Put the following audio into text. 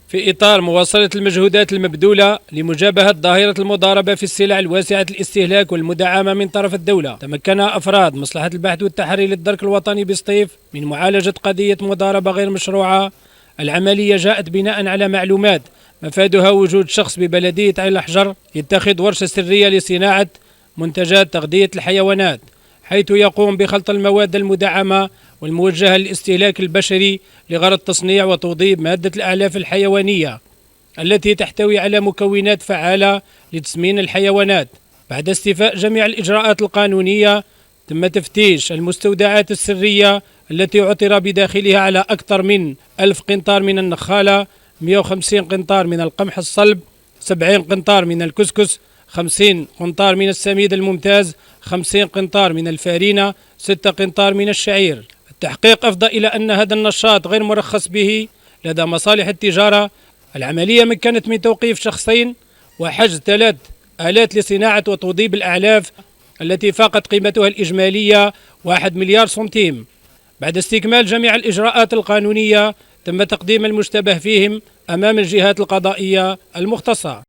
في إطار مواصلة المجهودات المبذولة لمجابهة ظاهرة المضاربة في السلع الواسعة الاستهلاك والمدعمة من طرف الدولة، تمكن أفراد مصلحة البحث والتحري للدرك الوطني بسطيف من معالجة قضية مضاربة غير مشروعة. العملية جاءت بناء على معلومات مفادها وجود شخص ببلدية عين الأحجر يتخذ ورشة سرية لصناعة منتجات تغذية الحيوانات، حيث يقوم بخلط المواد المدعمة والموجهة للاستهلاك البشري لغرض تصنيع وتوظيف مادة الأعلاف الحيوانية التي تحتوي على مكونات فعالة لتسمين الحيوانات. بعد استيفاء جميع الإجراءات القانونية تم تفتيش المستودعات السرية التي عثر بداخلها على أكثر من 1000 قنطار من النخالة، 150 قنطار من القمح الصلب، 70 قنطار من الكسكس، 50 قنطار من السميد الممتاز، 50 قنطار من الفارينة، 6 قنطار من الشعير. التحقيق أفضى إلى أن هذا النشاط غير مرخص به لدى مصالح التجارة. العملية مكنت من توقيف شخصين وحجز 3 آلات لصناعة وتوظيف الأعلاف التي فاقت قيمتها الإجمالية 1 مليار سنتيم. بعد استكمال جميع الإجراءات القانونية تم تقديم المشتبه فيهم أمام الجهات القضائية المختصة.